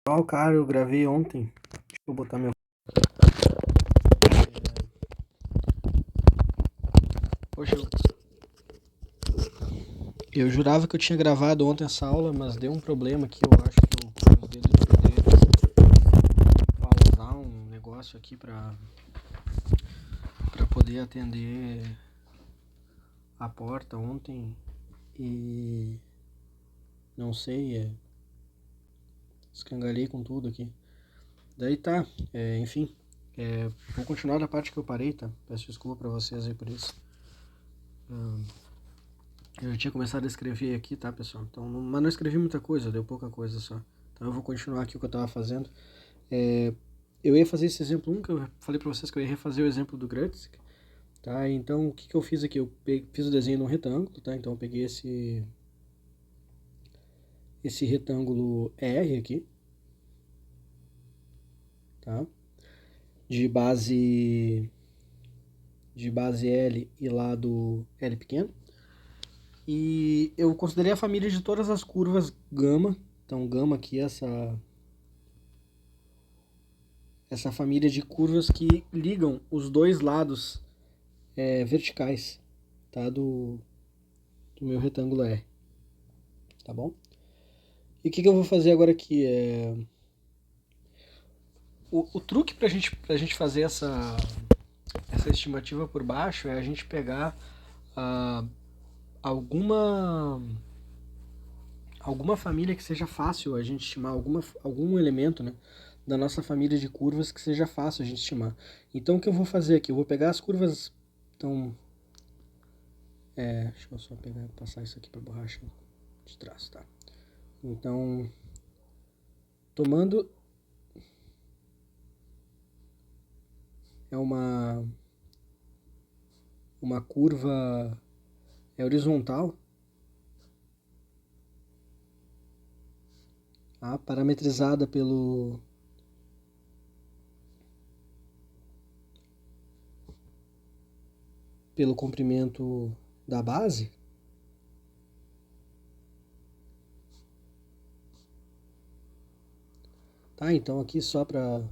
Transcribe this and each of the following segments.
Ó, cara, eu gravei ontem. Deixa eu botar meu. Poxa, eu jurava que eu tinha gravado ontem essa aula, mas deu um problema aqui. Eu acho que os dedos de poder pausar um negócio aqui pra poder atender a porta ontem. E não sei, escangalhei com tudo aqui. Daí tá, enfim. Vou continuar da parte que eu parei, tá? Peço desculpa pra vocês aí por isso. Eu já tinha começado a escrever aqui, tá, pessoal? Então, mas não escrevi muita coisa, deu pouca coisa só. Então eu vou continuar aqui o que eu tava fazendo. Eu ia fazer esse exemplo 1, que eu falei pra vocês que eu ia refazer o exemplo do Grutzig, tá? Então, o que eu fiz aqui? Eu fiz o desenho de um retângulo, tá? Então eu peguei esse retângulo R aqui, tá? De base L e lado L pequeno. E eu considerei a família de todas as curvas gama. Então, gama aqui é essa família de curvas que ligam os dois lados verticais, tá? Do meu retângulo R, tá bom? E o que eu vou fazer agora aqui? O truque pra gente fazer essa estimativa por baixo é a gente pegar alguma família que seja fácil a gente estimar, algum elemento, né, da nossa família de curvas que seja fácil a gente estimar. Então o que eu vou fazer aqui? Eu vou pegar as curvas. Então, deixa eu só passar isso aqui para a borracha de trás, tá? Então, tomando uma curva horizontal, tá? Parametrizada pelo comprimento da base. Tá, então aqui só para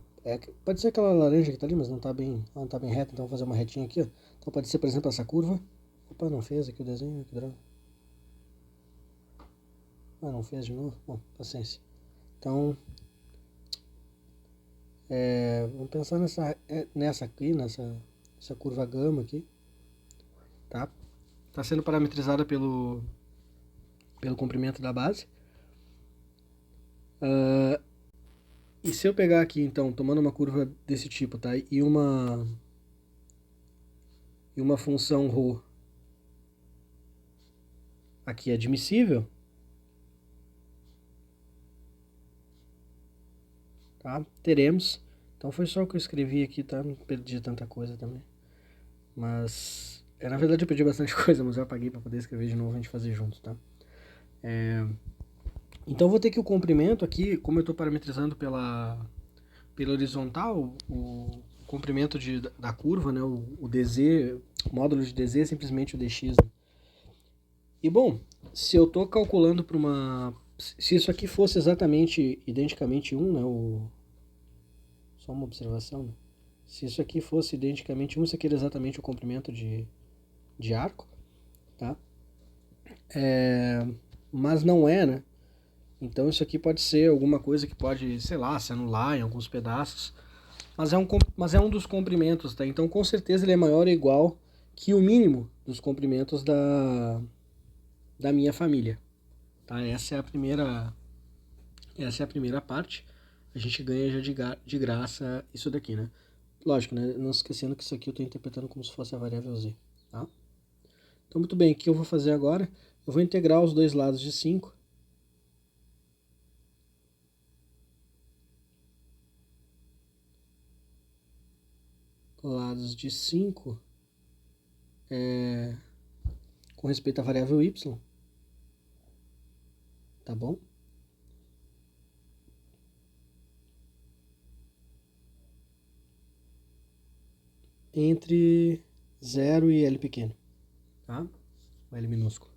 pode ser aquela laranja que tá ali, mas não tá bem reta, então vou fazer uma retinha aqui, ó. Então pode ser, por exemplo, essa curva. Opa, não fez aqui o desenho, que droga. Não fez de novo? Bom, paciência. Então, vamos pensar nessa aqui, essa curva gama aqui, tá? Tá sendo parametrizada pelo comprimento da base. E se eu pegar aqui, então, tomando uma curva desse tipo, tá? E uma função ρ aqui admissível, tá? Teremos. Então foi só o que eu escrevi aqui, tá? Não perdi tanta coisa também. Mas, na verdade eu perdi bastante coisa, mas eu apaguei para poder escrever de novo e a gente fazer junto, tá? Então eu vou ter que o comprimento aqui, como eu estou parametrizando pela horizontal, o comprimento da curva, né? O dz, o módulo de dz é simplesmente o dx. Né? E bom, se eu estou calculando para uma... Se isso aqui fosse exatamente, identicamente 1, né? Só uma observação, né? Se isso aqui fosse identicamente 1, isso aqui era exatamente o comprimento de arco, tá? Mas não é, né? Então isso aqui pode ser alguma coisa que pode, sei lá, se anular em alguns pedaços. Mas é um dos comprimentos, tá? Então com certeza ele é maior ou igual que o mínimo dos comprimentos da minha família, tá? Essa é a primeira parte. A gente ganha já de graça isso daqui, né? Lógico, né? Não esquecendo que isso aqui eu estou interpretando como se fosse a variável z, tá? Então muito bem, o que eu vou fazer agora? Eu vou integrar os dois lados de 5. Lados de 5 com respeito à variável y, tá bom? Entre 0 e L pequeno, tá? O L minúsculo.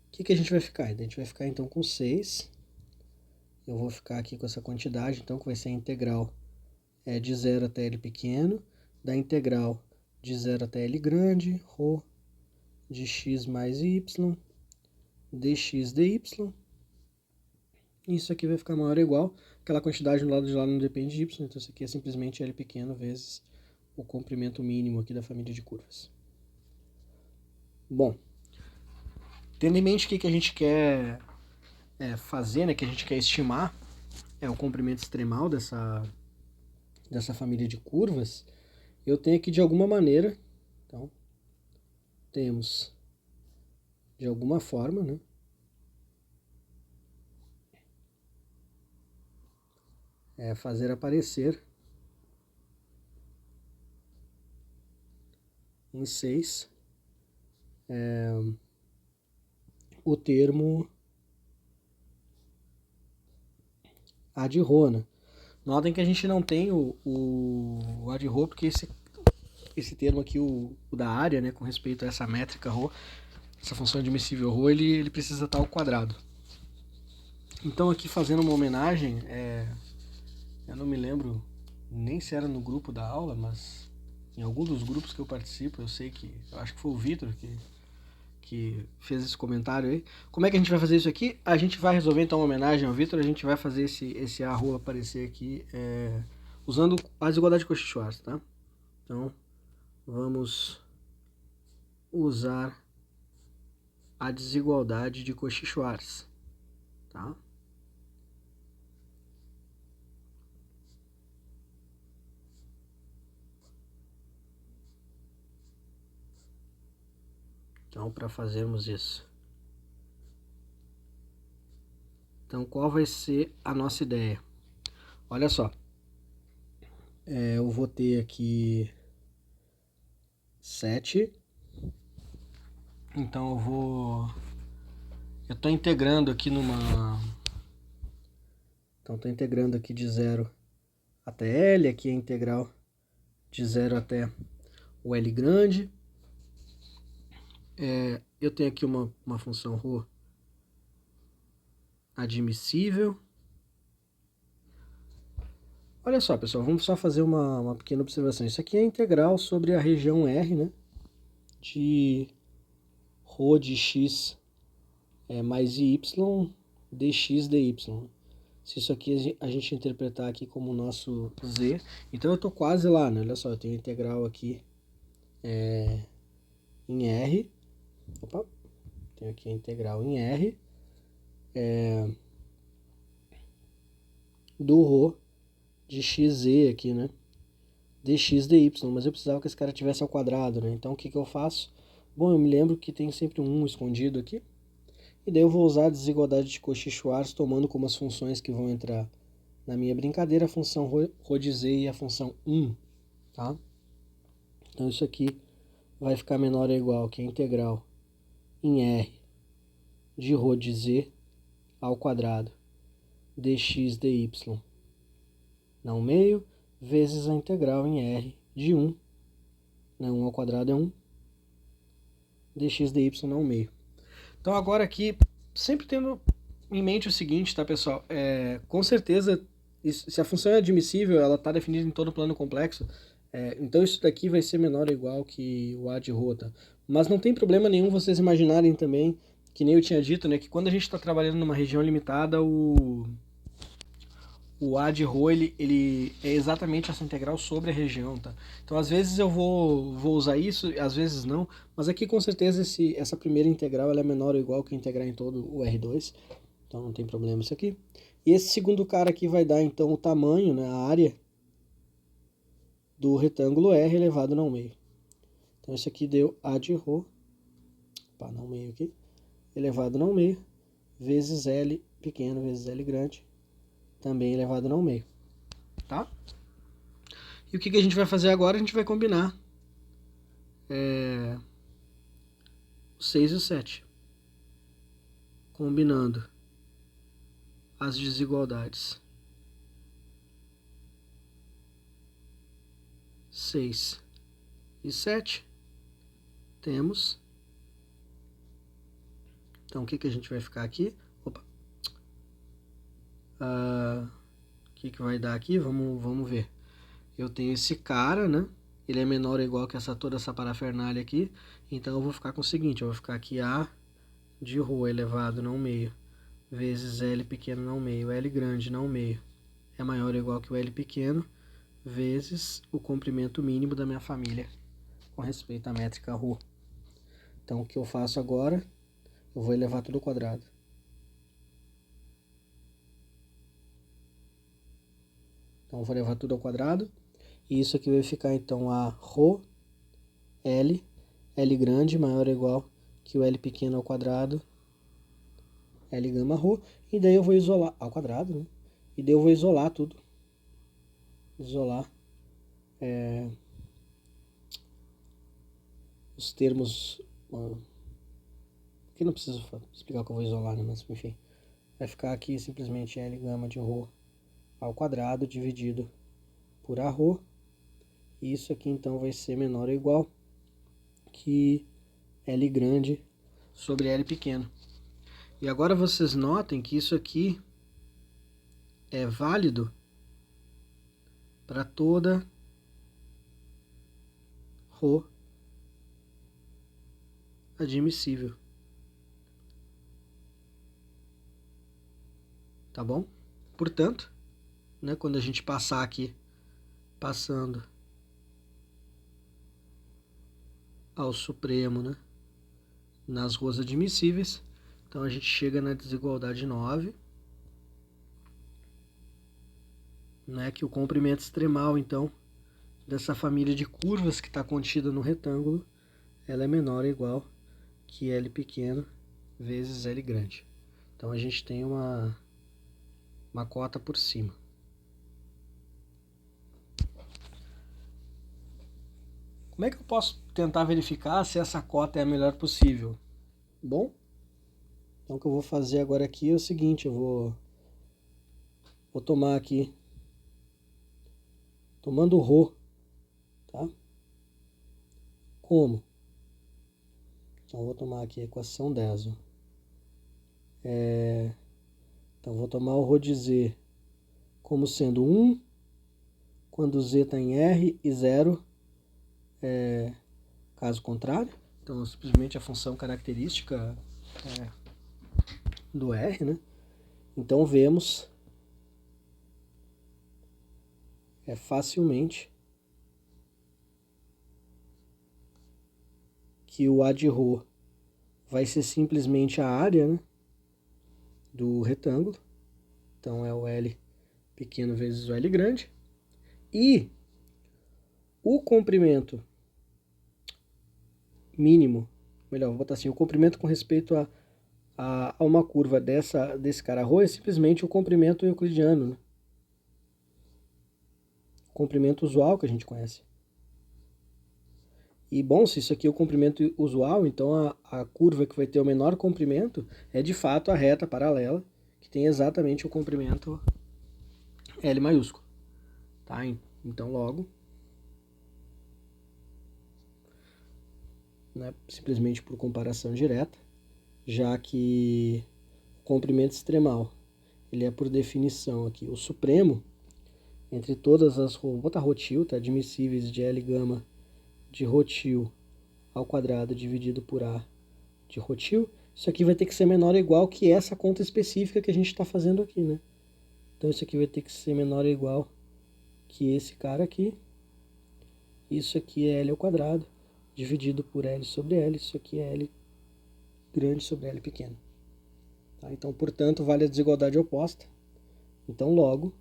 O que a gente vai ficar? A gente vai ficar então com 6 eu vou ficar aqui com essa quantidade, então que vai ser a integral de 0 até L pequeno, da integral de 0 até L grande, ρ de x mais y, dx dy. Isso aqui vai ficar maior ou igual, aquela quantidade do lado de lá não depende de y, então isso aqui é simplesmente L pequeno vezes o comprimento mínimo aqui da família de curvas. Bom, tendo em mente o que a gente quer fazer, né, que a gente quer estimar, o comprimento extremal dessa família de curvas, eu tenho aqui de alguma maneira, então, temos de alguma forma, né, fazer aparecer em 6 o termo A de ρ, né? Notem que a gente não tem o A de ρ, porque esse termo aqui, o da área, né, com respeito a essa métrica ρ, essa função admissível ρ, ele precisa estar ao quadrado. Então aqui fazendo uma homenagem, eu não me lembro nem se era no grupo da aula, mas em algum dos grupos que eu participo, eu sei que, eu acho que foi o Vitor que fez esse comentário aí. Como é que a gente vai fazer isso aqui? A gente vai resolver então uma homenagem ao Vitor, a gente vai fazer esse A ρ aparecer aqui usando a desigualdade de Cauchy-Schwarz, tá? Então, vamos usar a desigualdade de Cauchy-Schwarz, tá? Então, para fazermos isso. Então, qual vai ser a nossa ideia? Olha só. Eu vou ter aqui 7. Então, eu estou integrando aqui Então, estou integrando aqui de 0 até L. Aqui é a integral de 0 até o L grande. Eu tenho aqui uma função ρ admissível. Olha só, pessoal, vamos só fazer uma pequena observação. Isso aqui é a integral sobre a região R, né, de ρ de x mais y dx dy. Se isso aqui a gente interpretar aqui como nosso z, então eu estou quase lá, né? Olha só, eu tenho a integral aqui em R. Opa, tenho aqui a integral em R do ρ de xz aqui, né? Dx dy, mas eu precisava que esse cara tivesse ao quadrado, né? Então o que eu faço? Bom, eu me lembro que tem sempre um 1 escondido aqui. E daí eu vou usar a desigualdade de Cauchy-Schwarz tomando como as funções que vão entrar na minha brincadeira a função ρ de z e a função 1, tá? Então isso aqui vai ficar menor ou igual que a integral em R de ρ de z ao quadrado dx dy não meio, vezes a integral em R de 1, né, 1 ao quadrado é 1, dx dy não meio. Então agora aqui, sempre tendo em mente o seguinte, tá, pessoal? Com certeza, se a função é admissível, ela está definida em todo o plano complexo, então isso daqui vai ser menor ou igual que o A de ρ, tá? Mas não tem problema nenhum vocês imaginarem também, que nem eu tinha dito, né, que quando a gente está trabalhando numa região limitada, o A de ρ, ele é exatamente essa integral sobre a região, tá? Então, às vezes eu vou usar isso, às vezes não, mas aqui com certeza essa primeira integral ela é menor ou igual que integrar em todo o R2, então não tem problema isso aqui. E esse segundo cara aqui vai dar, então, o tamanho, né, a área do retângulo R elevado não meio. Então, isso aqui deu A de ρ, não meio aqui, elevado não meio, vezes L pequeno vezes L grande, também elevado não meio, tá? E o que a gente vai fazer agora? A gente vai combinar o 6 e o 7. Combinando as desigualdades 6 e 7, temos... Então, o que a gente vai ficar aqui? Opa! O que vai dar aqui? Vamos ver. Eu tenho esse cara, né? Ele é menor ou igual que toda essa parafernália aqui. Então eu vou ficar com o seguinte, eu vou ficar aqui A de rho elevado não meio, vezes L pequeno não meio, L grande não meio, é maior ou igual que o L pequeno, vezes o comprimento mínimo da minha família, com respeito à métrica rho. Então o que eu faço agora, eu vou elevar tudo ao quadrado. Então eu vou levar tudo ao quadrado, e isso aqui vai ficar então a rho L, L grande maior ou igual que o L pequeno ao quadrado, L gama rho, e daí eu vou isolar ao quadrado, né? E daí eu vou isolar tudo. Isolar os termos. Aqui não preciso explicar o que eu vou isolar, né? Mas enfim. Vai ficar aqui simplesmente L gama de rho ao quadrado dividido por A rho. E isso aqui então vai ser menor ou igual que L grande sobre L pequeno. E agora vocês notem que isso aqui é válido para toda rho admissível. Tá bom? Portanto, né, quando a gente passar aqui, passando ao supremo, né, nas rhos admissíveis, então a gente chega na desigualdade 9, né, que o comprimento extremal, então, dessa família de curvas que está contida no retângulo, ela é menor ou igual que L pequeno vezes L grande. Então a gente tem uma cota por cima. Como é que eu posso tentar verificar se essa cota é a melhor possível? Bom, então o que eu vou fazer agora aqui é o seguinte, eu vou tomar aqui, tomando rho, tá? Como? Então vou tomar aqui a equação 10. Então vou tomar o rho de z como sendo 1 quando z está em R e 0 caso contrário. Então simplesmente a função característica do R, né? Então vemos facilmente que o A de rho vai ser simplesmente a área, né, do retângulo. Então é o L pequeno vezes o L grande. E o comprimento mínimo, melhor, vou botar assim, o comprimento com respeito a uma curva desse cara rho é simplesmente o comprimento euclidiano, né? O comprimento usual que a gente conhece. E bom, se isso aqui é o comprimento usual, então a curva que vai ter o menor comprimento é de fato a reta paralela, que tem exatamente o comprimento L maiúsculo. Tá? Então logo, né, simplesmente por comparação direta, já que o comprimento extremal ele é por definição aqui o supremo entre todas as vou botar rotil, tá? Admissíveis de L gama de rotil ao quadrado dividido por A de rotil, isso aqui vai ter que ser menor ou igual que essa conta específica que a gente está fazendo aqui, né? Então isso aqui vai ter que ser menor ou igual que esse cara aqui. Isso aqui é L ao quadrado dividido por L sobre L. Isso aqui é L grande sobre L pequeno. Tá? Então, portanto, vale a desigualdade oposta. Então, logo,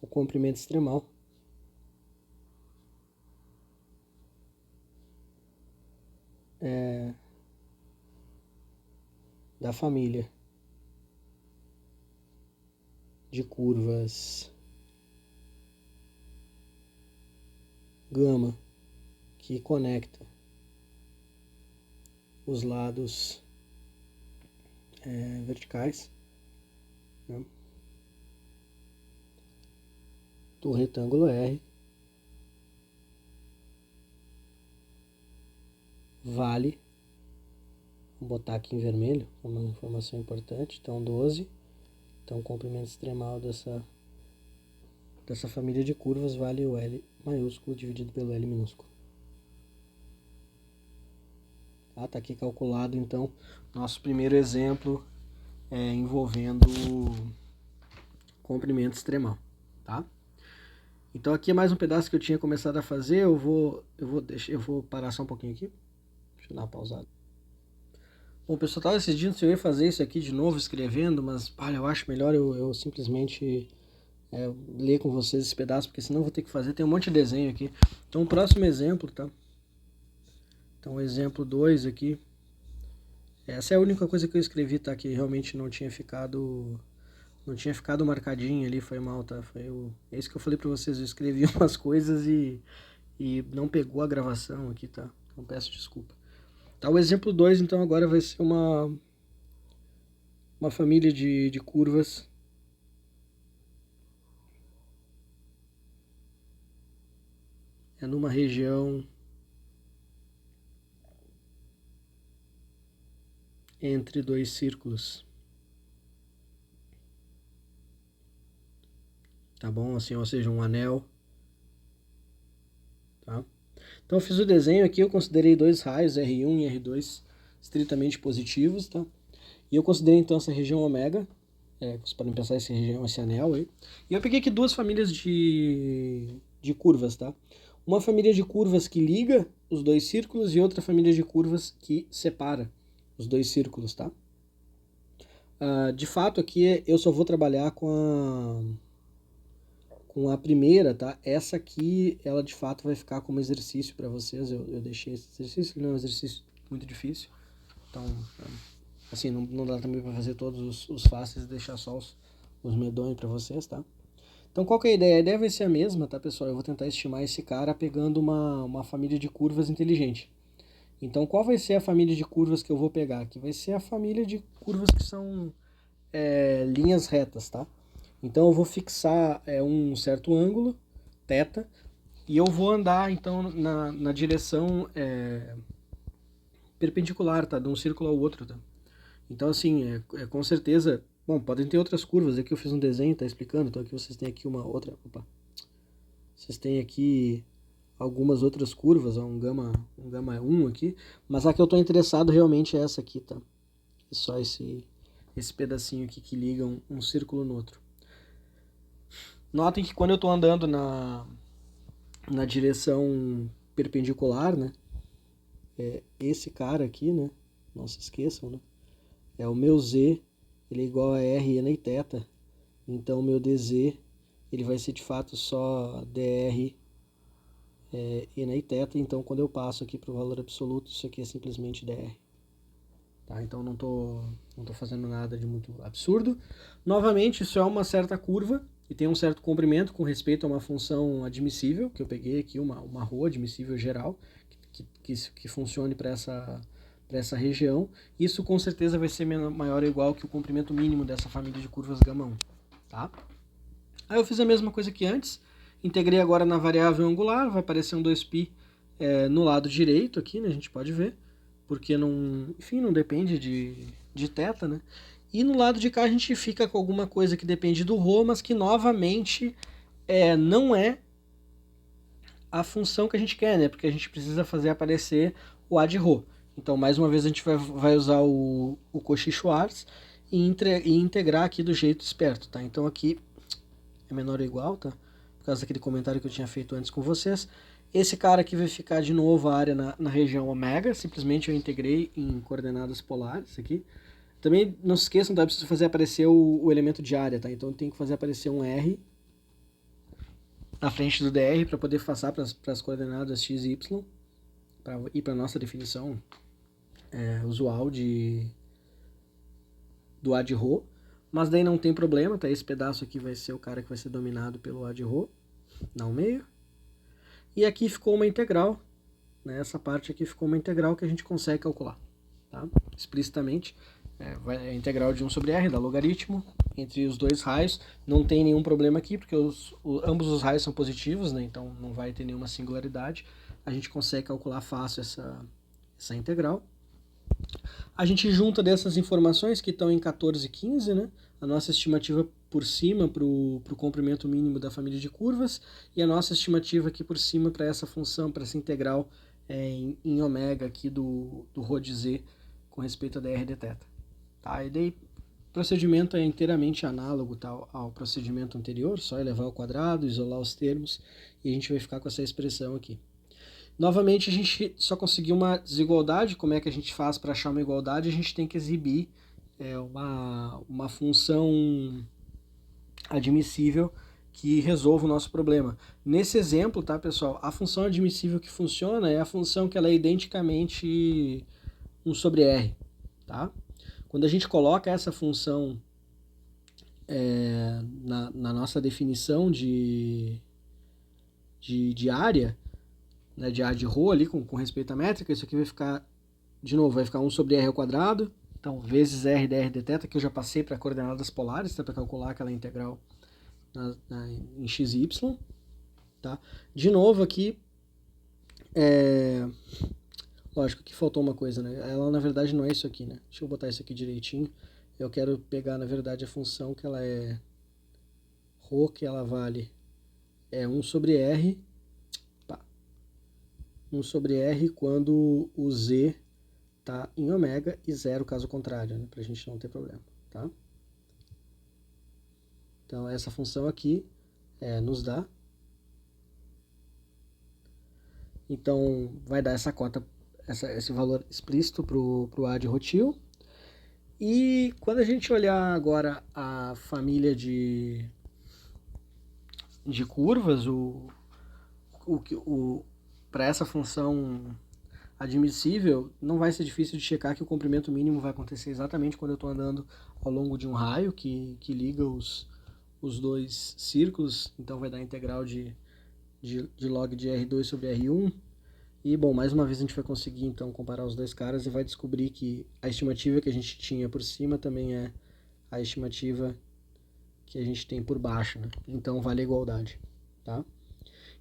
o comprimento extremal da família de curvas gama que conecta os lados verticais, né, do retângulo R vale Vou botar aqui em vermelho, uma informação importante. Então, 12. Então, o comprimento extremal dessa família de curvas vale o L maiúsculo dividido pelo L minúsculo. Tá aqui calculado, então, nosso primeiro exemplo envolvendo comprimento extremal, tá? Então aqui é mais um pedaço que eu tinha começado a fazer, eu vou parar só um pouquinho aqui. Deixa eu dar uma pausada. Bom, pessoal, estava decidindo se eu ia fazer isso aqui de novo, escrevendo, mas olha, eu acho melhor eu simplesmente ler com vocês esse pedaço, porque senão eu vou ter que fazer, tem um monte de desenho aqui. Então o próximo exemplo, tá? Então o exemplo 2 aqui, essa é a única coisa que eu escrevi, tá? Que realmente não tinha ficado marcadinho ali, foi mal, tá? É isso que eu falei pra vocês, eu escrevi umas coisas e não pegou a gravação aqui, tá? Então peço desculpa. Tá, o exemplo 2, então, agora vai ser uma família de curvas numa região entre dois círculos. Tá bom? Assim, ou seja, um anel. Tá? Então eu fiz o desenho aqui, eu considerei dois raios, R1 e R2, estritamente positivos, tá? E eu considerei então essa região ômega, vocês podem pensar essa região, esse anel aí. E eu peguei aqui duas famílias de curvas, tá? Uma família de curvas que liga os dois círculos e outra família de curvas que separa os dois círculos, tá? De fato aqui eu só vou trabalhar com a primeira, tá? Essa aqui, ela de fato vai ficar como exercício para vocês. Eu deixei esse exercício, ele não é um exercício muito difícil. Então, assim, não dá também para fazer todos os fáceis e deixar só os medonhos para vocês, tá? Então, qual que é a ideia? A ideia vai ser a mesma, tá, pessoal? Eu vou tentar estimar esse cara pegando uma família de curvas inteligente. Então, qual vai ser a família de curvas que eu vou pegar? Aqui vai ser a família de curvas que são linhas retas, tá? Então eu vou fixar um certo ângulo, θ, e eu vou andar então na direção perpendicular, tá? De um círculo ao outro, tá? Então assim, com certeza, bom, podem ter outras curvas, aqui eu fiz um desenho, tá explicando, então aqui vocês têm aqui uma outra, vocês têm aqui algumas outras curvas, um gama 1 aqui, mas a que eu tô interessado realmente é essa aqui, tá? É só esse pedacinho aqui que liga um círculo no outro. Notem que quando eu estou andando na direção perpendicular, né? Esse cara aqui, né? Não se esqueçam, né? O meu Z, ele é igual a R e θ. Então o meu DZ, ele vai ser de fato só dr e θ. Então quando eu passo aqui para o valor absoluto, isso aqui é simplesmente dr. Tá? Então não tô fazendo nada de muito absurdo. Novamente, isso é uma certa curva e tem um certo comprimento com respeito a uma função admissível, que eu peguei aqui, uma ρ admissível geral, que funcione para essa região. Isso com certeza vai ser maior ou igual que o comprimento mínimo dessa família de curvas γ1. Tá? Aí eu fiz a mesma coisa que antes, integrei agora na variável angular, vai aparecer um 2π no lado direito aqui, né, a gente pode ver, porque não depende de θ, né? E no lado de cá a gente fica com alguma coisa que depende do ρ, mas que novamente não é a função que a gente quer, né? Porque a gente precisa fazer aparecer o A de ρ. Então, mais uma vez, a gente vai usar o Cauchy-Schwarz e integrar aqui do jeito esperto, tá? Então aqui é menor ou igual, tá? Por causa daquele comentário que eu tinha feito antes com vocês. Esse cara aqui vai ficar de novo a área na região ômega, simplesmente eu integrei em coordenadas polares aqui. Também não se esqueçam, tá? Eu preciso fazer aparecer o elemento de área, tá? Então eu tenho que fazer aparecer um R na frente do dr para poder passar para as coordenadas x e y, para ir para a nossa definição usual do A de ρ. Mas daí não tem problema, tá? Esse pedaço aqui vai ser o cara que vai ser dominado pelo A de ρ, no meio. E aqui ficou uma integral, né? Essa parte aqui ficou uma integral que a gente consegue calcular, tá? Explicitamente. É a integral de 1 sobre r, da logaritmo, entre os dois raios. Não tem nenhum problema aqui, porque ambos os raios são positivos, né? Então não vai ter nenhuma singularidade. A gente consegue calcular fácil essa integral. A gente junta dessas informações que estão em 14 e 15, né? A nossa estimativa por cima para o comprimento mínimo da família de curvas e a nossa estimativa aqui por cima para essa função, para essa integral em ômega aqui do ρ de z com respeito a dr dθ. Tá? E daí o procedimento é inteiramente análogo, tá, ao procedimento anterior, só elevar ao quadrado, isolar os termos e a gente vai ficar com essa expressão aqui. Novamente, a gente só conseguiu uma desigualdade. Como é que a gente faz para achar uma igualdade? A gente tem que exibir uma função admissível que resolva o nosso problema. Nesse exemplo, tá, pessoal, a função admissível que funciona é a função que ela é identicamente 1 sobre R. Tá? Quando a gente coloca essa função na nossa definição de área, né, de área de ρ ali com respeito à métrica, isso aqui vai ficar, de novo, vai ficar 1 sobre r ao quadrado, então vezes r dr dθ, que eu já passei para coordenadas polares, tá, para calcular aquela integral em x e y. Tá? De novo aqui, lógico que faltou uma coisa, né? Ela na verdade não é isso aqui, né? Deixa eu botar isso aqui direitinho. Eu quero pegar na verdade a função que ela é ρ, que ela vale 1 sobre r, 1 sobre r quando o z está em ômega e zero caso contrário, né? Para a gente não ter problema, tá? Então essa função aqui nos dá. Então vai dar essa cota, esse valor explícito para o A de Rothil. E quando a gente olhar agora a família de curvas, para essa função admissível, não vai ser difícil de checar que o comprimento mínimo vai acontecer exatamente quando eu estou andando ao longo de um raio que liga os dois círculos. Então vai dar a integral de log de R2 sobre R1. E, bom, mais uma vez a gente vai conseguir então comparar os dois caras e vai descobrir que a estimativa que a gente tinha por cima também é a estimativa que a gente tem por baixo, né? Então vale a igualdade, tá?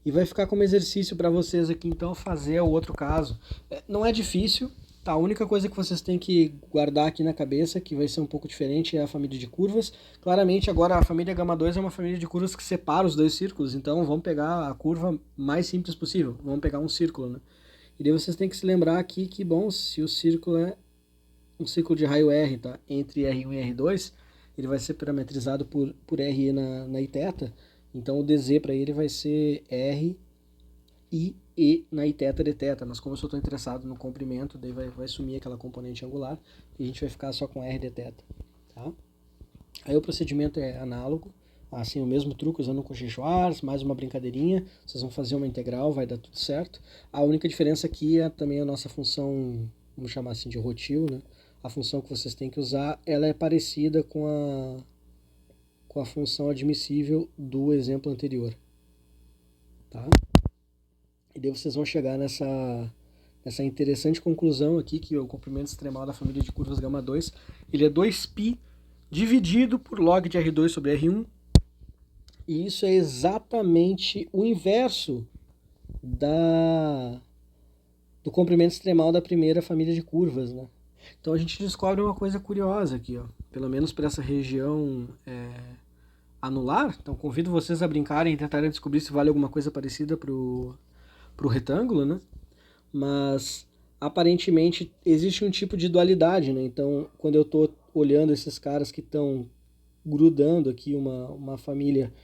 E vai ficar como exercício para vocês aqui, então, fazer o outro caso. Não é difícil, tá? A única coisa que vocês têm que guardar aqui na cabeça, que vai ser um pouco diferente, é a família de curvas. Claramente, agora, a família γ2 é uma família de curvas que separa os dois círculos, então vamos pegar a curva mais simples possível. Vamos pegar um círculo, né? E daí vocês têm que se lembrar aqui que, bom, se o círculo é um círculo de raio R, tá? Entre R1 e R2, ele vai ser parametrizado por RE na iθ. Então o dz para ele vai ser R e E na iθ dθ, mas como eu só estou interessado no comprimento, daí vai sumir aquela componente angular e a gente vai ficar só com R dθ. Tá? Aí o procedimento é análogo, assim, o mesmo truque usando o Cauchy-Schwarz, mais uma brincadeirinha, vocês vão fazer uma integral, vai dar tudo certo. A única diferença aqui é também a nossa função, vamos chamar assim de Rothil, né? A função que vocês têm que usar, ela é parecida com a função admissível do exemplo anterior. Tá? E daí vocês vão chegar nessa interessante conclusão aqui, que o comprimento extremal da família de curvas γ2, ele é 2π dividido por log de R2 sobre R1, e isso é exatamente o inverso do comprimento extremal da primeira família de curvas, né? Então a gente descobre uma coisa curiosa aqui, ó, pelo menos para essa região anular. Então convido vocês a brincarem e tentarem descobrir se vale alguma coisa parecida para o retângulo, né? Mas aparentemente existe um tipo de dualidade, né? Então quando eu estou olhando esses caras que estão grudando aqui uma família,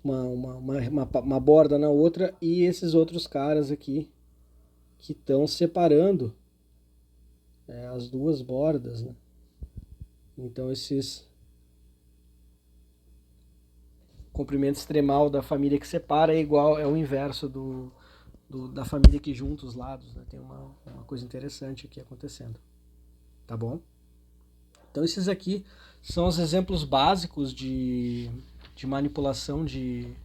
uma borda na outra, e esses outros caras aqui que estão separando as duas bordas, né? Então esses comprimento extremal da família que separa é o inverso da família que junta os lados, né? Tem uma coisa interessante aqui acontecendo, tá bom? Então esses aqui são os exemplos básicos de manipulação de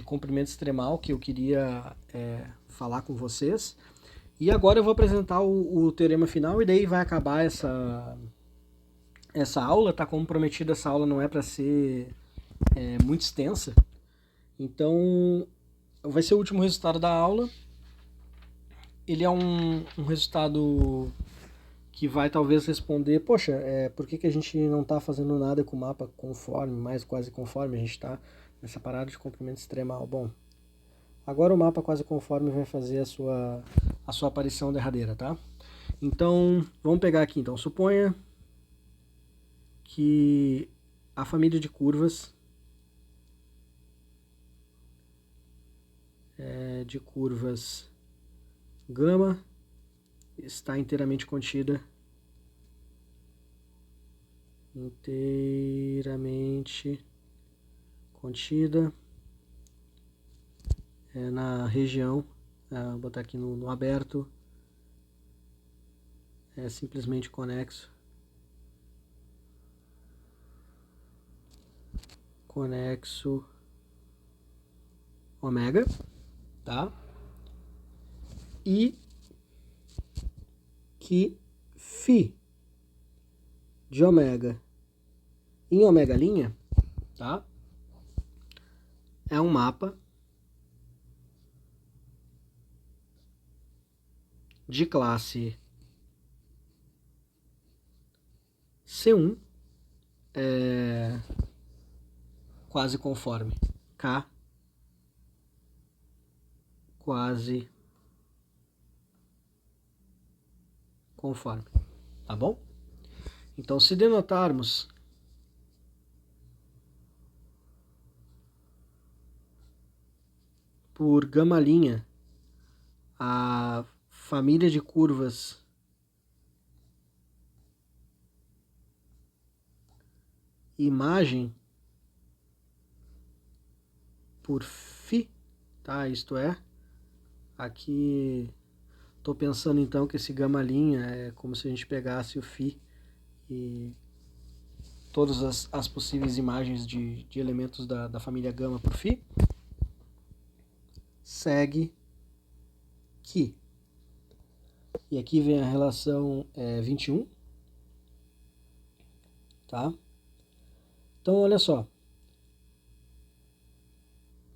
comprimento extremal que eu queria falar com vocês. E agora eu vou apresentar o teorema final e daí vai acabar essa aula, tá? Como prometido, essa aula não é para ser muito extensa. Então vai ser o último resultado da aula. Ele é um resultado que vai talvez responder, poxa, por que a gente não está fazendo nada com o mapa conforme, mais quase conforme, a gente está nessa parada de comprimento extremal. Bom, agora o mapa quase conforme vai fazer a sua aparição derradeira, tá? Então, vamos pegar aqui, então, suponha que a família de curvas gama está inteiramente contida na região, vou botar aqui no aberto, simplesmente conexo ômega, tá? E que φ de ômega em ômega linha, tá? É um mapa de classe C1 quase conforme, K quase conforme, tá bom? Então, se denotarmos por gama linha a família de curvas imagem por φ, tá? Isto é, aqui estou pensando então que esse gama linha é como se a gente pegasse o φ e todas as possíveis imagens de elementos da família gama por φ, segue que, e aqui vem a relação 21, tá? Então, olha só,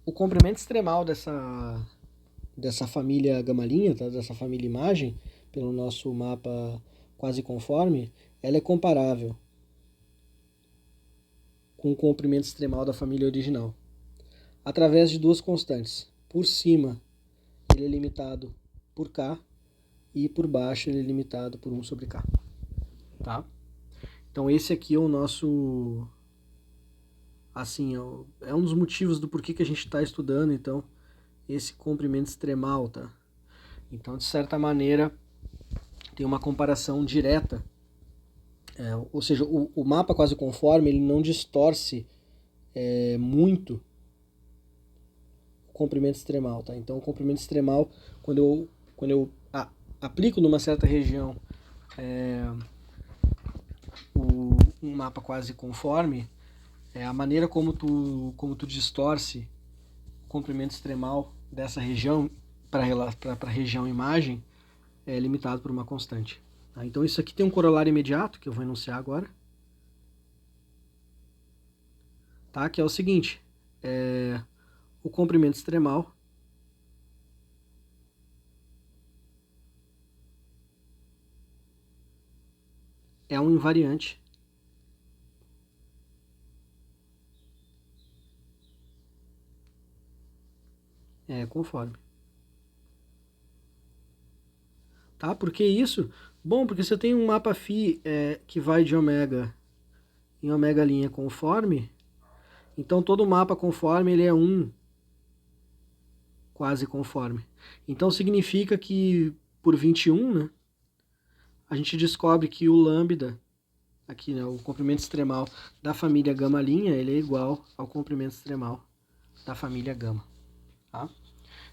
o comprimento extremal dessa família gama-linha, tá? Dessa família imagem, pelo nosso mapa quase conforme, ela é comparável com o comprimento extremal da família original, através de duas constantes. Por cima, ele é limitado por K, e por baixo ele é limitado por 1 sobre K. Tá? Então esse aqui é o nosso... Assim, é um dos motivos do porquê que a gente está estudando, então, esse comprimento extremal, tá? Então, de certa maneira, tem uma comparação direta, ou seja, o mapa quase conforme, ele não distorce muito o comprimento extremal, tá? Então, o comprimento extremal, quando eu aplico numa certa região um mapa quase conforme, a maneira como tu distorce o comprimento extremal dessa região para a região imagem é limitado por uma constante. Tá? Então isso aqui tem um corolário imediato, que eu vou enunciar agora, tá? Que é o seguinte, o comprimento extremal é um invariante conforme. Tá? Por que isso? Bom, porque se eu tenho um mapa φ que vai de ômega em ômega linha conforme, então todo mapa conforme ele é um quase conforme. Então significa que por 21, né, a gente descobre que o lambda, aqui, né, o comprimento extremal da família gama', ele é igual ao comprimento extremal da família gama. Tá?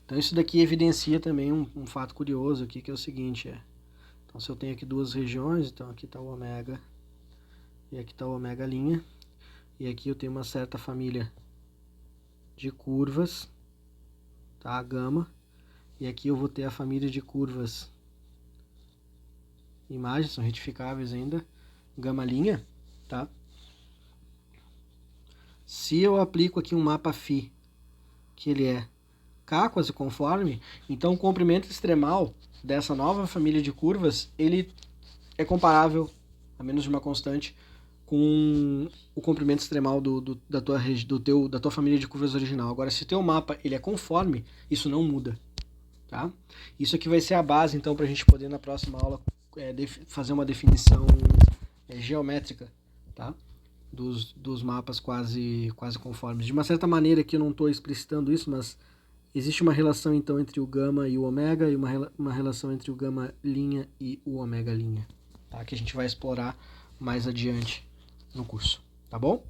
Então isso daqui evidencia também um fato curioso aqui, que é o seguinte, então se eu tenho aqui duas regiões, então aqui está o ômega e aqui está o ômega', e aqui eu tenho uma certa família de curvas, tá, a gama, e aqui eu vou ter a família de curvas imagens, são retificáveis ainda, gama', tá? Se eu aplico aqui um mapa φ, que ele é K quase conforme, então o comprimento extremal dessa nova família de curvas, ele é comparável, a menos de uma constante, com o comprimento extremal da tua família de curvas original. Agora, se o teu mapa ele é conforme, isso não muda. Tá? Isso aqui vai ser a base, então, para a gente poder, na próxima aula, fazer uma definição geométrica, tá? Dos mapas quase conformes. De uma certa maneira, aqui eu não estou explicitando isso, mas existe uma relação, então, entre o gama e o ômega, e uma relação entre o gama linha e o ômega linha, tá? Que a gente vai explorar mais adiante no curso, tá bom?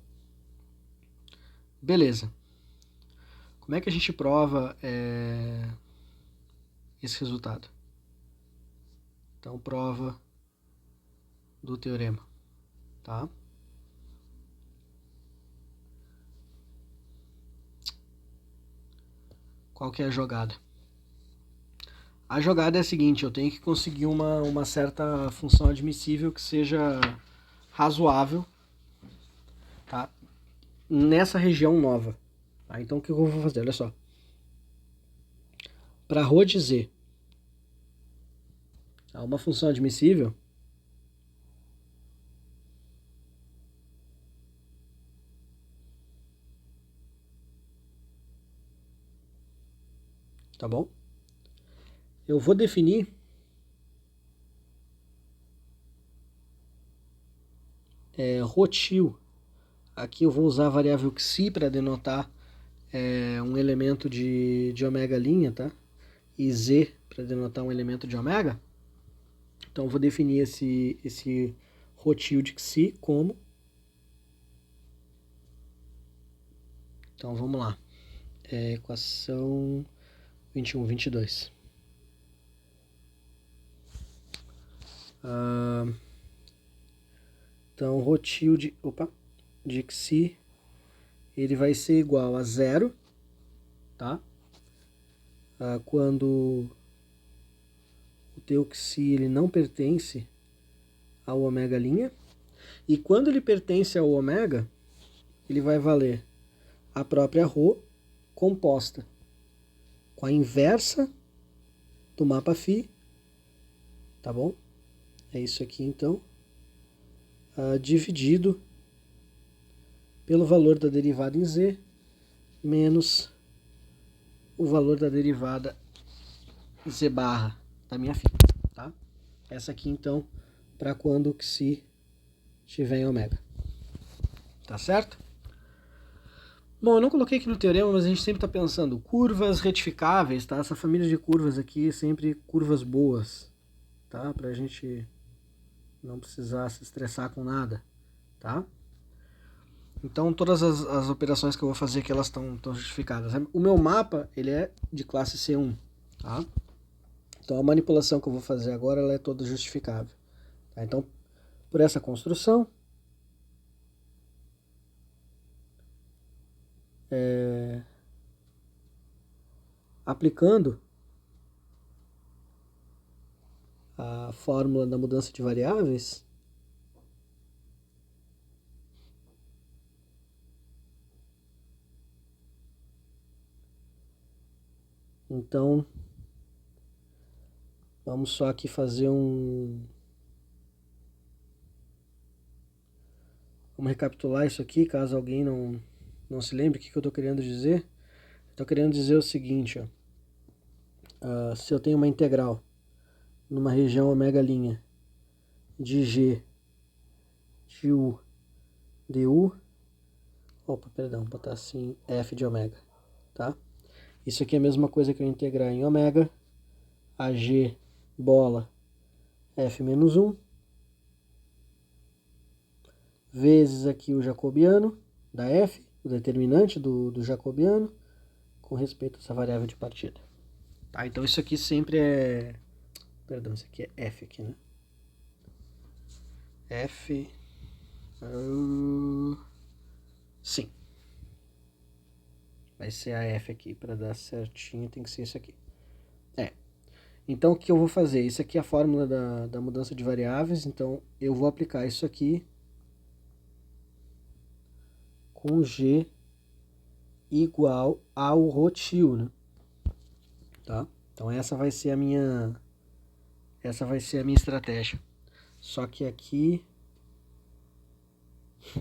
Beleza. Como é que a gente prova esse resultado? Então, prova do teorema, tá? Qual que é a jogada? A jogada é a seguinte, eu tenho que conseguir uma certa função admissível que seja razoável, tá? Nessa região nova. Tá? Então, o que eu vou fazer? Olha só. Para ρ de z, tá? Uma função admissível tá bom? Eu vou definir rotil. Aqui eu vou usar a variável xi para denotar um elemento de ômega linha, tá? E z para denotar um elemento de ômega. Então eu vou definir esse rotil de xi como... Então vamos lá. Equação 21, 22. Então rotil de xi, ele vai ser igual a zero, tá? Quando o teu xi ele não pertence ao ômega linha, e quando ele pertence ao ômega, ele vai valer a própria ρ composta com a inversa do mapa φ, tá bom? É isso aqui então, dividido pelo valor da derivada em z menos o valor da derivada z barra da minha φ, tá? Essa aqui então para quando o xi estiver em ômega, tá certo? Bom, eu não coloquei aqui no teorema, mas a gente sempre está pensando curvas retificáveis, tá? Essa família de curvas aqui, sempre curvas boas, tá? Pra gente não precisar se estressar com nada, tá? Então todas as operações que eu vou fazer aqui, elas estão justificadas. O meu mapa, ele é de classe C1, tá? Então a manipulação que eu vou fazer agora, ela é toda justificável. Tá? Então, por essa construção, aplicando a fórmula da mudança de variáveis, então vamos só aqui fazer vamos recapitular isso aqui, caso alguém não se lembre o que eu estou querendo dizer. Estou querendo dizer o seguinte, ó. Se eu tenho uma integral numa região ômega linha de g de u du, vou botar assim, f de ômega, tá? Isso aqui é a mesma coisa que eu integrar em ômega a g bola f menos 1 vezes aqui o jacobiano da f, o determinante do jacobiano, com respeito a essa variável de partida. Tá, então isso aqui sempre é... Perdão, isso aqui é f aqui, né? F... sim. Vai ser a f aqui, para dar certinho tem que ser isso aqui. Então o que eu vou fazer? Isso aqui é a fórmula da mudança de variáveis, então eu vou aplicar isso aqui com g igual ao rotil, né? Tá? Então essa vai ser a minha estratégia. Só que aqui...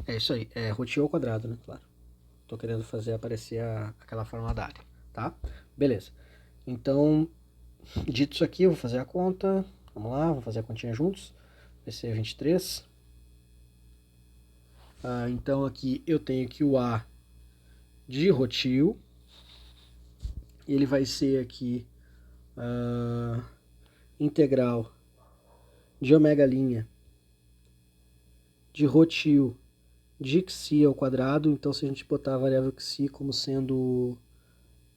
É isso aí, é rotil ao quadrado, né? Claro. Tô querendo fazer aparecer aquela fórmula da área, tá? Beleza. Então, dito isso aqui, eu vou fazer a conta. Vamos lá, vamos fazer a continha juntos. Vai ser 23. Então aqui eu tenho que o A de rotil. Ele vai ser aqui integral de ômega' de rotil de xi ao quadrado. Então se a gente botar a variável xi como sendo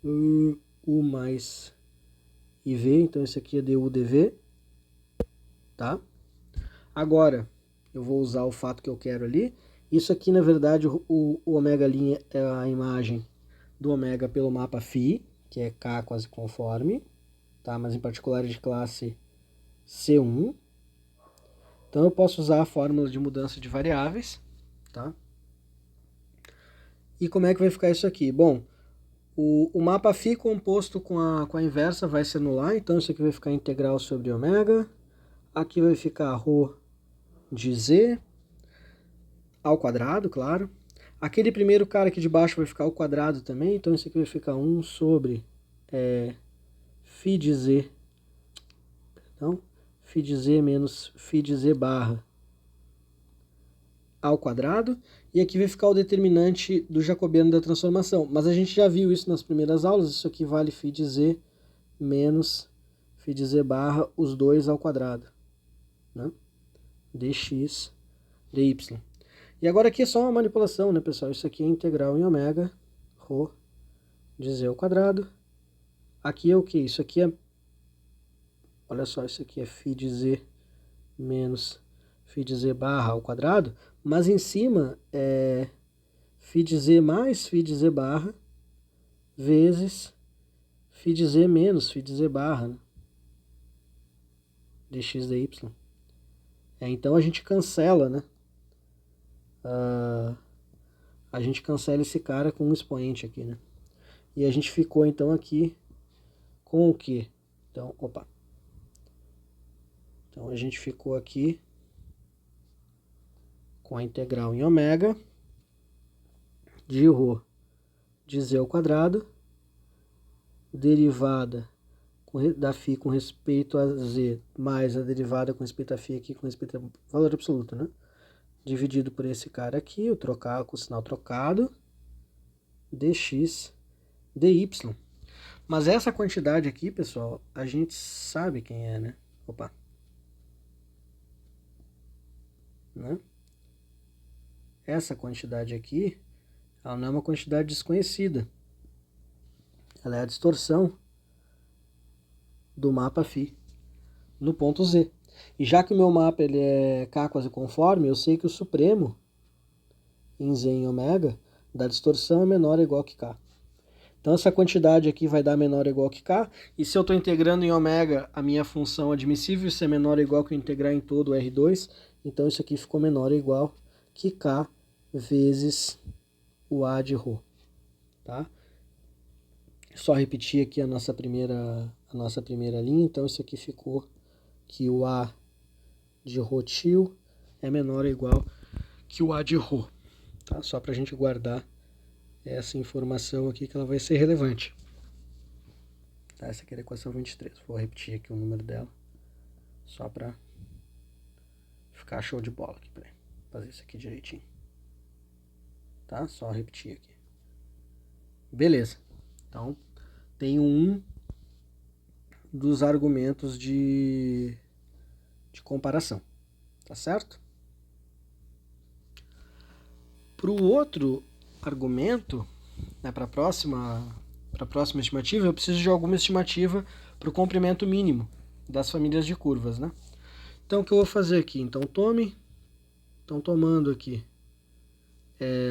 u mais iv, então isso aqui é du dv, tá? Agora eu vou usar o fato que eu quero ali. Isso aqui, na verdade, o ômega' é a imagem do ômega pelo mapa φ, que é K quase conforme, tá? Mas em particular de classe C1. Então eu posso usar a fórmula de mudança de variáveis, tá? E como é que vai ficar isso aqui? Bom, o mapa φ composto com a inversa vai se anular, então isso aqui vai ficar integral sobre ômega. Aqui vai ficar ρ de z ao quadrado, claro. Aquele primeiro cara aqui de baixo vai ficar ao quadrado também, então isso aqui vai ficar 1 sobre φ de z, perdão, φ de z menos φ de z barra ao quadrado. E aqui vai ficar o determinante do jacobiano da transformação. Mas a gente já viu isso nas primeiras aulas, isso aqui vale φ de z menos φ de z barra, os dois ao quadrado, né? dx dy. E agora aqui é só uma manipulação, né, pessoal? Isso aqui é integral em ômega, ρ de z ao quadrado. Aqui é o que? Isso aqui é... Olha só, isso aqui é φ de z menos φ de z barra ao quadrado. Mas em cima é φ de z mais φ de z barra vezes φ de z menos φ de z barra, né? dx dy. Então a gente cancela, né? A gente cancela esse cara com um expoente aqui, né? E a gente ficou então aqui com o quê? Então, opa. Então a gente ficou aqui com a integral em ômega de ρ de z ao quadrado, derivada da φ com respeito a z, mais a derivada com respeito a φ aqui com respeito ao valor absoluto, né? Dividido por esse cara aqui, o trocar com o sinal trocado, dx dy. Mas essa quantidade aqui, pessoal, a gente sabe quem é, né? Opa. Né? Essa quantidade aqui, ela não é uma quantidade desconhecida. Ela é a distorção do mapa φ no ponto Z. E já que o meu mapa ele é K quase conforme, eu sei que o supremo em Z em ômega da distorção é menor ou igual que K. Então essa quantidade aqui vai dar menor ou igual que K. E se eu estou integrando em ômega a minha função admissível, isso é menor ou igual que eu integrar em todo o R2. Então isso aqui ficou menor ou igual que K vezes o A de ρ. Tá? Só repetir aqui a nossa primeira linha. Então isso aqui ficou que o A de rotil é menor ou igual que o A de ρ. Tá? Só para a gente guardar essa informação aqui que ela vai ser relevante. Tá? Essa aqui é a equação 23. Vou repetir aqui o número dela. Só para ficar show de bola aqui. Peraí. Fazer isso aqui direitinho. Tá? Só repetir aqui. Beleza. Então, tem um dos argumentos de comparação. Tá certo? Para o outro argumento, né, para a próxima estimativa, eu preciso de alguma estimativa para o comprimento mínimo das famílias de curvas, né? Então, o que eu vou fazer aqui? Então, tomando aqui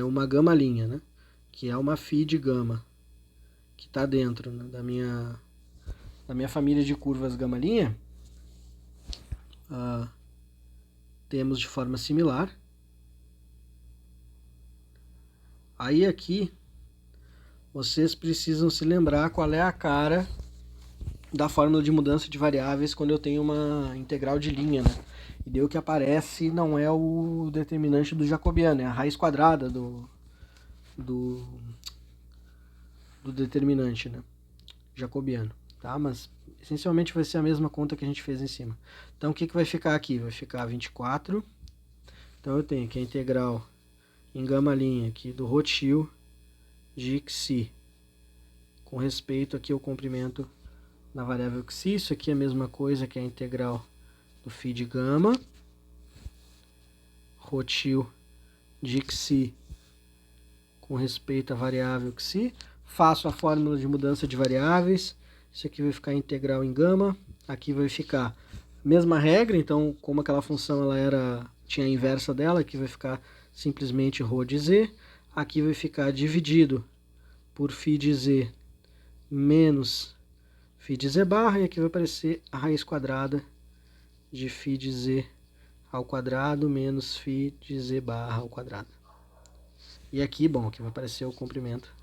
uma gama linha, né? Que é uma φ de gama, que está dentro, né, da minha família de curvas gama linha, temos de forma similar. Aí aqui, vocês precisam se lembrar qual é a cara da fórmula de mudança de variáveis quando eu tenho uma integral de linha, né? E daí o que aparece não é o determinante do jacobiano, é a raiz quadrada do determinante, né, jacobiano, tá? Mas essencialmente vai ser a mesma conta que a gente fez em cima. Então o que vai ficar aqui? Vai ficar 24. Então eu tenho que a integral em gama linha aqui do Rothschild de xi com respeito aqui ao comprimento na variável xi. Isso aqui é a mesma coisa que a integral do φ de gama, Rothschild de xi com respeito à variável xi. Faço a fórmula de mudança de variáveis. Isso aqui vai ficar integral em gama. Aqui vai ficar mesma regra, então como aquela função tinha a inversa dela, aqui vai ficar simplesmente ρ de z. Aqui vai ficar dividido por φ de z menos φ de z barra, e aqui vai aparecer a raiz quadrada de φ de z ao quadrado menos φ de z barra ao quadrado. E aqui, bom, aqui vai aparecer o comprimento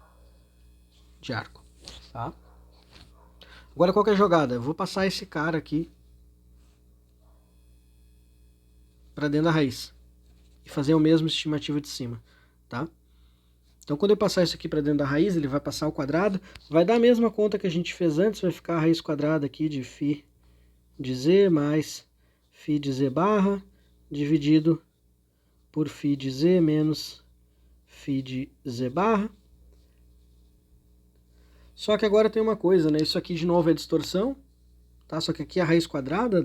de arco, tá? Agora qual que é a jogada? Eu vou passar esse cara aqui para dentro da raiz e fazer o mesmo estimativa de cima, tá? Então quando eu passar isso aqui para dentro da raiz, ele vai passar ao quadrado, vai dar a mesma conta que a gente fez antes, vai ficar a raiz quadrada aqui de φ de z mais φ de z barra dividido por φ de z menos φ de z barra. Só que agora tem uma coisa, né? Isso aqui de novo é distorção, tá? Só que aqui é a raiz quadrada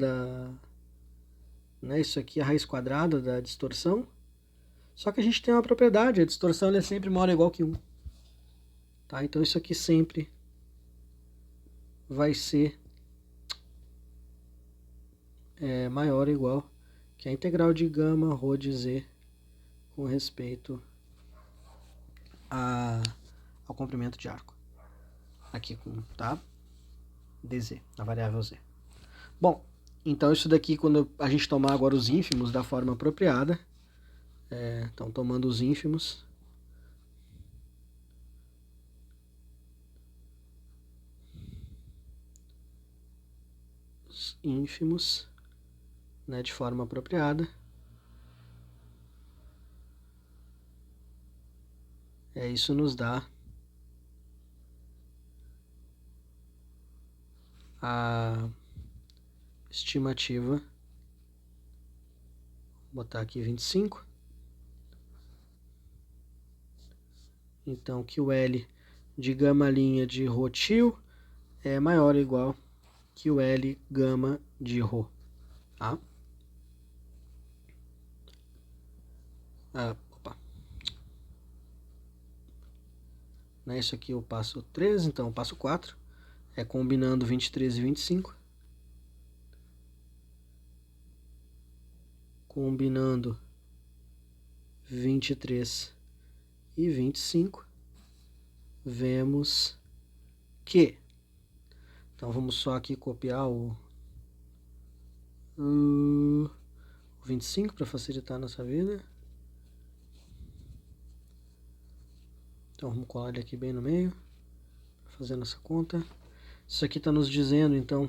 né? Isso aqui é a raiz quadrada da distorção. Só que a gente tem uma propriedade, a distorção é sempre maior ou igual que 1. Tá? Então isso aqui sempre vai ser maior ou igual que a integral de gama ρ de z com respeito ao comprimento de arco. Aqui com, tá? dz, a variável z. Bom, então isso daqui, quando a gente tomar agora os ínfimos da forma apropriada, então tomando os ínfimos, né, de forma apropriada, isso nos dá a estimativa, vou botar aqui 25, então que o L de gama linha de Rothschild é maior ou igual que o L gama de ρ, tá? Opa. Isso aqui eu passo 3, então eu passo 4, combinando 23 e 25, combinando 23 e 25, vemos que, então vamos só aqui copiar o 25 para facilitar a nossa vida. Então vamos colar ele aqui bem no meio, fazendo essa conta. Isso aqui está nos dizendo, então,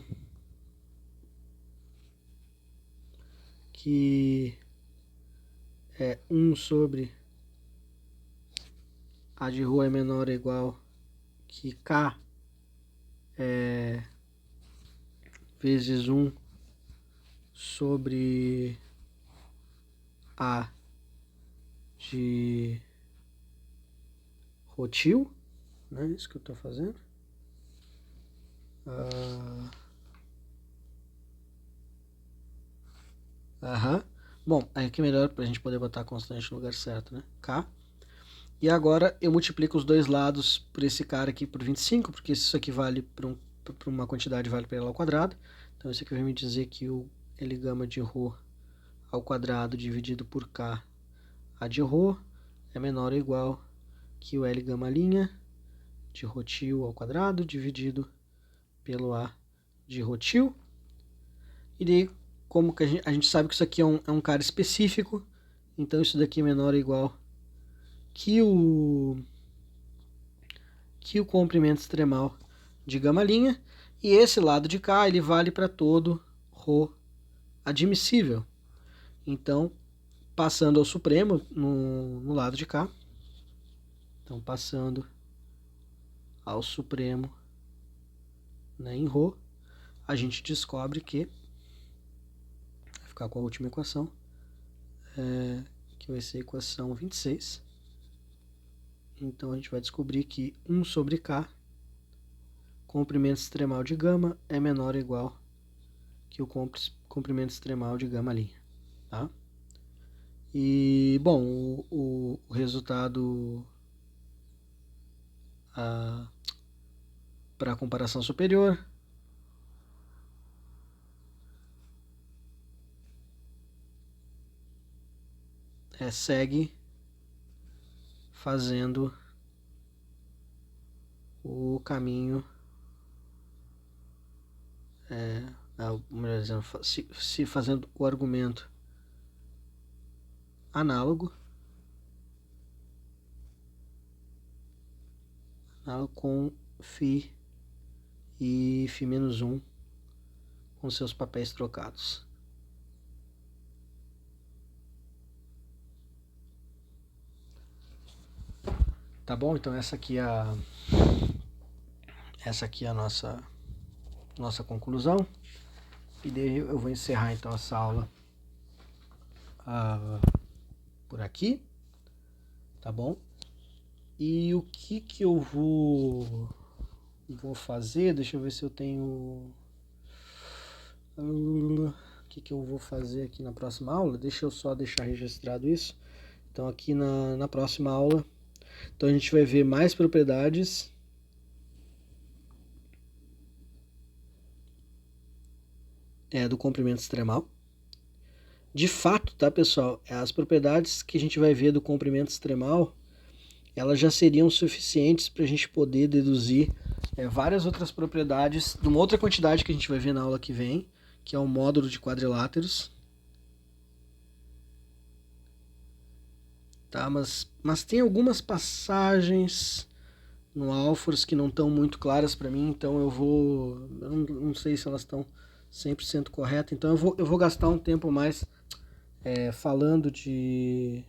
que 1 sobre a de ρ é menor ou igual que K vezes 1 sobre A de Rothschild, né? Isso que eu estou fazendo. Bom, aqui é melhor para a gente poder botar a constante no lugar certo, né? K. E agora eu multiplico os dois lados por esse cara aqui por 25, porque isso aqui vale para uma quantidade, vale para ela ao quadrado. Então isso aqui vai me dizer que o L gama de ρ ao quadrado dividido por K a de ρ é menor ou igual que o L gama linha de Rothschild ao quadrado dividido pelo A de Rothschild. E daí, como que a gente sabe que isso aqui é um cara específico, então isso daqui é menor ou igual que o comprimento extremal de gama linha, e esse lado de cá ele vale para todo ρ admissível. Então, passando ao supremo no lado de cá. Então, passando ao supremo, né, em Rho, a gente descobre que, vai ficar com a última equação, que vai ser a equação 26. Então, a gente vai descobrir que 1 sobre K, comprimento extremal de gama, é menor ou igual que o comprimento extremal de gama', tá? E, bom, o resultado para a comparação superior segue fazendo o caminho, melhor dizendo, se fazendo o argumento análogo com φ e φ-1 com seus papéis trocados. Tá bom? Então essa aqui é a nossa conclusão. E daí eu vou encerrar então essa aula por aqui, tá bom? E o que eu vou fazer? Deixa eu ver se eu tenho... O que eu vou fazer aqui na próxima aula? Deixa eu só deixar registrado isso. Então aqui na próxima aula, então a gente vai ver mais propriedades do comprimento extremal. De fato, tá, pessoal? As propriedades que a gente vai ver do comprimento extremal, elas já seriam suficientes para a gente poder deduzir várias outras propriedades de uma outra quantidade que a gente vai ver na aula que vem, que é o módulo de quadriláteros. Tá? Mas tem algumas passagens no Alphorus que não estão muito claras para mim, então eu não sei se elas estão 100% corretas, então eu vou gastar um tempo mais falando de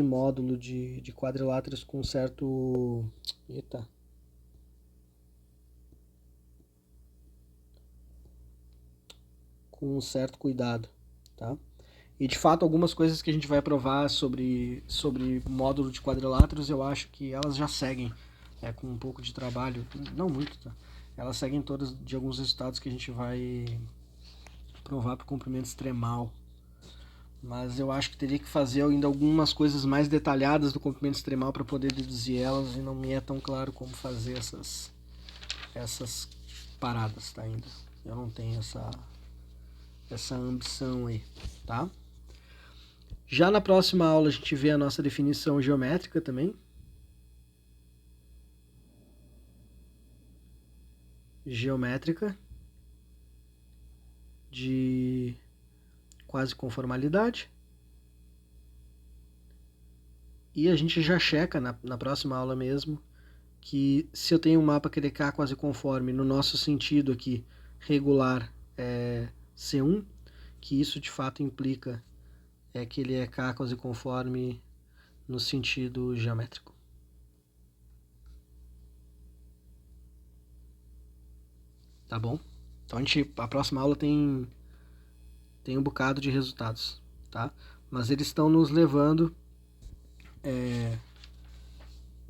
módulo de quadriláteros com certo... com um certo cuidado, tá? E de fato algumas coisas que a gente vai provar sobre módulo de quadriláteros, eu acho que elas já seguem com um pouco de trabalho, não muito, tá? Elas seguem todas de alguns resultados que a gente vai provar para o comprimento extremal. Mas eu acho que teria que fazer ainda algumas coisas mais detalhadas do comprimento extremal para poder deduzir elas, e não me é tão claro como fazer essas paradas, tá, ainda. Eu não tenho essa ambição aí, tá? Já na próxima aula a gente vê a nossa definição geométrica também. Geométrica de quase conformalidade. E a gente já checa na próxima aula mesmo que se eu tenho um mapa QDK quase conforme, no nosso sentido aqui, regular C1, que isso de fato implica que ele é K quase conforme no sentido geométrico. Tá bom? Então a próxima aula tem um bocado de resultados, tá? Mas eles estão nos levando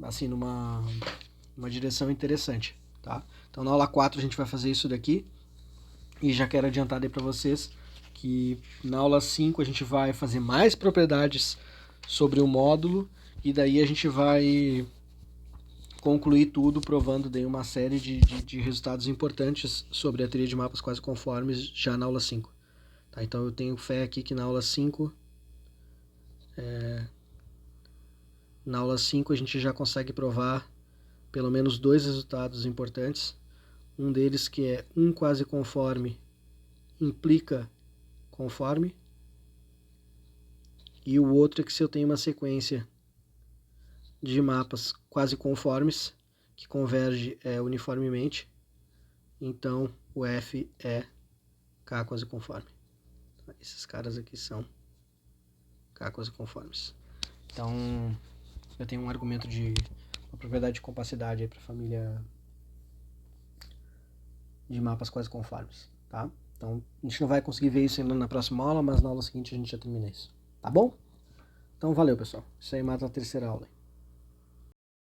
assim, numa direção interessante, tá? Então na aula 4 a gente vai fazer isso daqui, e já quero adiantar aí para vocês que na aula 5 a gente vai fazer mais propriedades sobre o módulo, e daí a gente vai concluir tudo provando daí uma série de resultados importantes sobre a teoria de mapas quase conformes já na aula 5. Tá? Então eu tenho fé aqui que na aula 5 a gente já consegue provar pelo menos 2 resultados importantes. Um deles que é um quase conforme implica conforme, e o outro é que se eu tenho uma sequência de mapas quase conformes que converge uniformemente, então o F é K quase conforme. esses caras aqui são cálculos conformes. Então, eu tenho um argumento de uma propriedade de compacidade aí para a família de mapas quase conformes, tá? Então, a gente não vai conseguir ver isso ainda na próxima aula, mas na aula seguinte a gente já termina isso, tá bom? Então, valeu, pessoal. Isso aí mata a terceira aula.